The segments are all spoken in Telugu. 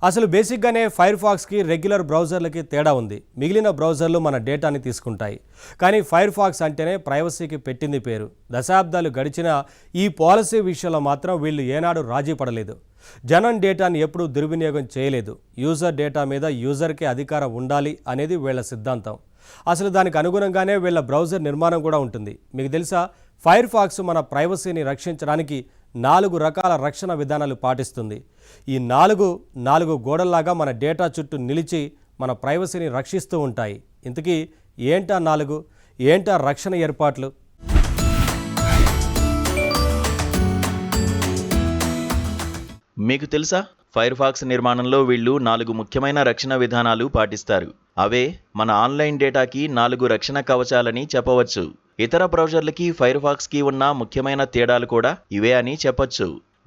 అసలు బేసిక్గానే ఫైర్ ఫాక్స్కి రెగ్యులర్ బ్రౌజర్లకి తేడా ఉంది. మిగిలిన బ్రౌజర్లు మన డేటాని తీసుకుంటాయి, కానీ ఫైర్ ఫాక్స్ అంటేనే ప్రైవసీకి పెట్టింది పేరు. దశాబ్దాలు గడిచిన ఈ పాలసీ విషయంలో మాత్రం వీళ్ళు ఏనాడు రాజీ పడలేదు. జనం డేటాని ఎప్పుడూ దుర్వినియోగం చేయలేదు. యూజర్ డేటా మీద యూజర్కే అధికారం ఉండాలి అనేది వీళ్ళ సిద్ధాంతం. అసలు దానికి అనుగుణంగానే వీళ్ళ బ్రౌజర్ నిర్మాణం కూడా ఉంటుంది. మీకు తెలుసా, ఫైర్ ఫాక్స్ మన ప్రైవసీని రక్షించడానికి 4 రకాల రక్షణ విధానాలు పాటిస్తుంది. ఈ నాలుగు గోడల్లాగా మన డేటా చుట్టూ నిలిచి మన ప్రైవసీని రక్షిస్తూ ఉంటాయి. ఇంతకీ ఏంటా రక్షణ ఏర్పాట్లు? మీకు తెలుసా, ఫైర్ ఫాక్స్ నిర్మాణంలో వీళ్ళు 4 ముఖ్యమైన రక్షణ విధానాలు పాటిస్తారు. అవే మన ఆన్లైన్ డేటాకి 4 రక్షణ కవచాలని చెప్పవచ్చు. ఇతర బ్రౌజర్లకి ఫైర్ ఫాక్స్కి ఉన్న ముఖ్యమైన తేడాలు కూడా ఇవే అని చెప్పొచ్చు.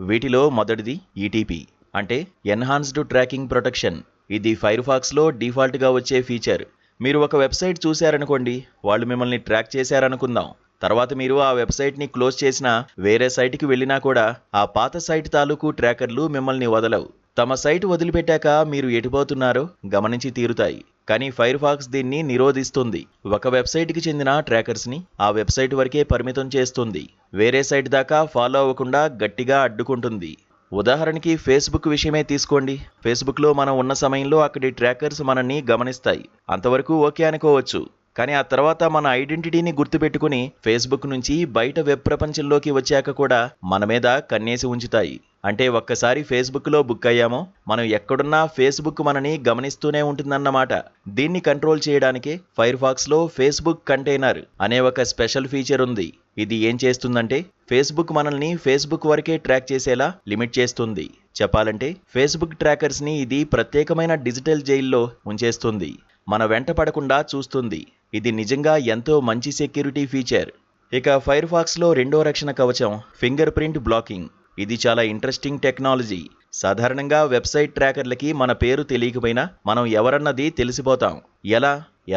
వీటిలో మొదటిది ఈటీపీ, అంటే ఎన్హాన్స్డ్ ట్రాకింగ్ ప్రొటెక్షన్. ఇది ఫైర్ ఫాక్స్లో డిఫాల్ట్గా వచ్చే ఫీచర్. మీరు ఒక వెబ్సైట్ చూశారనుకోండి, వాళ్ళు మిమ్మల్ని ట్రాక్ చేశారనుకుందాం. తర్వాత మీరు ఆ వెబ్సైట్ని క్లోజ్ చేసినా, వేరే సైట్కి వెళ్ళినా కూడా ఆ పాత సైట్ తాలూకు ట్రాకర్లు మిమ్మల్ని వదలవు. తమ సైట్ వదిలిపెట్టాక మీరు ఎటుపోతున్నారో గమనించి తీరుతాయి. కానీ ఫైర్ ఫాక్స్ దీన్ని నిరోధిస్తుంది. ఒక వెబ్సైట్కి చెందిన ట్రాకర్స్ని ఆ వెబ్సైట్ వరకే పరిమితం చేస్తుంది. వేరే సైట్ దాకా ఫాలో అవ్వకుండా గట్టిగా అడ్డుకుంటుంది. ఉదాహరణకి ఫేస్బుక్ విషయమే తీసుకోండి. ఫేస్బుక్లో మనం ఉన్న సమయంలో అక్కడి ట్రాకర్స్ మనల్ని గమనిస్తాయి. అంతవరకు ఓకే అనుకోవచ్చు. కానీ ఆ తర్వాత మన ఐడెంటిటీని గుర్తుపెట్టుకుని ఫేస్బుక్ నుంచి బయట వెబ్ ప్రపంచంలోకి వచ్చాక కూడా మన మీద కన్నేసి ఉంచుతాయి. అంటే ఒక్కసారి ఫేస్బుక్లో బుక్ అయ్యామో, మనం ఎక్కడున్నా ఫేస్బుక్ మనని గమనిస్తూనే ఉంటుందన్నమాట. దీన్ని కంట్రోల్ చేయడానికే ఫైర్ ఫాక్స్లో ఫేస్బుక్ కంటైనర్ అనే ఒక స్పెషల్ ఫీచర్ ఉంది. ఇది ఏం చేస్తుందంటే, ఫేస్బుక్ మనల్ని ఫేస్బుక్ వరకే ట్రాక్ చేసేలా లిమిట్ చేస్తుంది. చెప్పాలంటే ఫేస్బుక్ ట్రాకర్స్ని ఇది ప్రత్యేకమైన డిజిటల్ జైల్లో ఉంచేస్తుంది. మన వెంట పడకుండా చూస్తుంది. ఇది నిజంగా ఎంతో మంచి సెక్యూరిటీ ఫీచర్. ఇక ఫైర్ ఫాక్స్లో రెండో రక్షణ కవచం ఫింగర్ ప్రింట్ బ్లాకింగ్. ఇది చాలా ఇంట్రెస్టింగ్ టెక్నాలజీ. సాధారణంగా వెబ్సైట్ ట్రాకర్లకి మన పేరు తెలియకపోయినా మనం ఎవరన్నది తెలిసిపోతాం.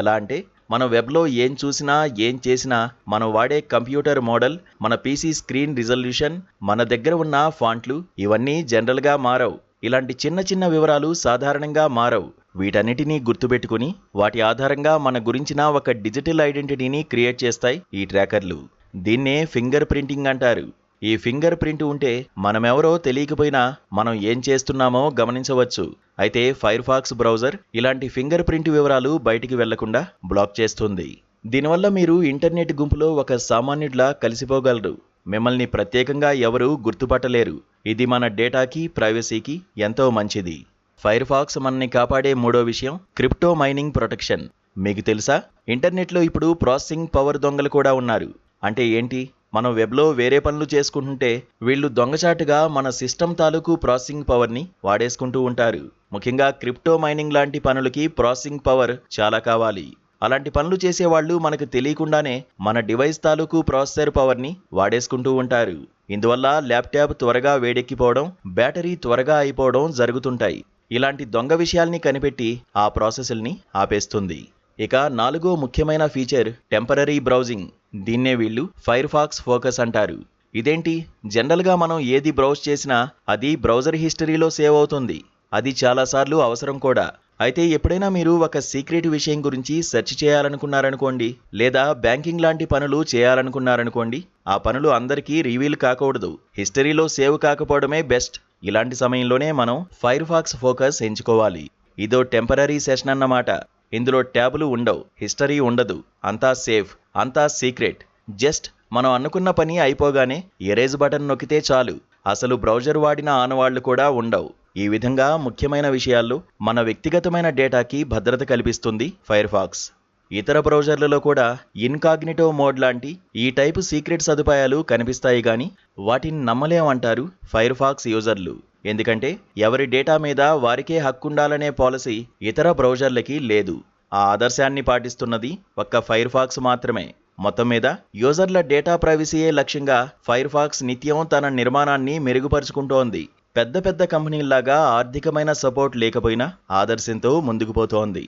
ఎలా అంటే, మన వెబ్లో ఏం చూసినా ఏం చేసినా మనం వాడే కంప్యూటర్ మోడల్, మన పీసీ స్క్రీన్ రిజల్యూషన్, మన దగ్గర ఉన్న ఫాంట్లు ఇవన్నీ జనరల్గా మారవు. ఇలాంటి చిన్న వివరాలు సాధారణంగా మారవు. వీటన్నిటినీ గుర్తుపెట్టుకుని వాటి ఆధారంగా మన గురించిన ఒక డిజిటల్ ఐడెంటిటీని క్రియేట్ చేస్తాయి ఈ ట్రాకర్లు. దీన్నే ఫింగర్ ప్రింటింగ్ అంటారు. ఈ ఫింగర్ ప్రింట్ ఉంటే మనమెవరో తెలియకపోయినా మనం ఏం చేస్తున్నామో గమనించవచ్చు. అయితే ఫైర్ ఫాక్స్ బ్రౌజర్ ఇలాంటి ఫింగర్ ప్రింట్ వివరాలు బయటికి వెళ్లకుండా బ్లాక్ చేస్తుంది. దీనివల్ల మీరు ఇంటర్నెట్ గుంపులో ఒక సామాన్యుడిలా కలిసిపోగలరు. మిమ్మల్ని ప్రత్యేకంగా ఎవరూ గుర్తుపట్టలేరు. ఇది మన డేటాకి, ప్రైవసీకి ఎంతో మంచిది. ఫైర్ ఫాక్స్ మనని కాపాడే మూడో విషయం క్రిప్టో మైనింగ్ ప్రొటెక్షన్. మీకు తెలుసా, ఇంటర్నెట్లో ఇప్పుడు ప్రాసెసింగ్ పవర్ దొంగలు కూడా ఉన్నారు. అంటే ఏంటి? మనం వెబ్లో వేరే పనులు చేసుకుంటుంటే వీళ్ళు దొంగచాటుగా మన సిస్టమ్ తాలూకు ప్రాసెసింగ్ పవర్ని వాడేసుకుంటూ ఉంటారు. ముఖ్యంగా క్రిప్టో మైనింగ్ లాంటి పనులకి ప్రాసెసింగ్ పవర్ చాలా కావాలి. అలాంటి పనులు చేసేవాళ్ళు మనకు తెలియకుండానే మన డివైస్ తాలూకు ప్రాసెసర్ పవర్ని వాడేసుకుంటూ ఉంటారు. ఇందువల్ల ల్యాప్టాప్ త్వరగా వేడెక్కిపోవడం, బ్యాటరీ త్వరగా అయిపోవడం జరుగుతుంటాయి. ఇలాంటి దొంగ విషయాల్ని కనిపెట్టి ఆ ప్రాసెస్ల్ని ఆపేస్తుంది. ఇక 4వ ముఖ్యమైన ఫీచర్ టెంపరరీ బ్రౌజింగ్. దీన్నే వీళ్ళు ఫైర్ ఫాక్స్ ఫోకస్ అంటారు. ఇదేంటి? జనరల్గా మనం ఏది బ్రౌజ్ చేసినా అది బ్రౌజర్ హిస్టరీలో సేవ్ అవుతుంది. అది చాలాసార్లు అవసరం కూడా. అయితే ఎప్పుడైనా మీరు ఒక సీక్రెట్ విషయం గురించి సెర్చ్ చేయాలనుకున్నారనుకోండి, లేదా బ్యాంకింగ్ లాంటి పనులు చేయాలనుకున్నారనుకోండి, ఆ పనులు అందరికీ రివీల్ కాకూడదు. హిస్టరీలో సేవ్ కాకపోవడమే బెస్ట్. ఇలాంటి సమయంలోనే మనం ఫైర్ ఫాక్స్ ఫోకస్ ఎంచుకోవాలి. ఇదో టెంపరరీ సెషన్ అన్నమాట. ఇందులో ట్యాబులు ఉండవు, హిస్టరీ ఉండదు. అంతా సేఫ్, అంతా సీక్రెట్. జస్ట్ మనం అనుకున్న పని అయిపోగానే ఎరేజ్ బటన్ నొక్కితే చాలు. అసలు బ్రౌజర్ వాడిన ఆనవాళ్లు కూడా ఉండవు. ఈ విధంగా ముఖ్యమైన విషయాల్లో మన వ్యక్తిగతమైన డేటాకి భద్రత కల్పిస్తుంది ఫైర్ ఫాక్స్. ఇతర బ్రౌజర్లలో కూడా ఇన్కాగ్నిటో మోడ్ లాంటి ఈ టైపు సీక్రెట్ సదుపాయాలు కనిపిస్తాయి, కానీ వాటిని నమ్మలేమంటారు ఫైర్ ఫాక్స్ యూజర్లు. ఎందుకంటే ఎవరి డేటా మీద వారికే హక్కుండాలనే పాలసీ ఇతర బ్రౌజర్లకి లేదు. ఆ ఆదర్శాన్ని పాటిస్తున్నది ఒక్క ఫైర్ ఫాక్స్ మాత్రమే. మొత్తం మీద యూజర్ల డేటా ప్రైవసీయే లక్ష్యంగా ఫైర్ ఫాక్స్ నిత్యం తన నిర్మాణాన్ని మెరుగుపరుచుకుంటోంది. పెద్ద కంపెనీల్లాగా ఆర్థికమైన సపోర్ట్ లేకపోయినా ఆదర్శంతో ముందుకు పోతోంది.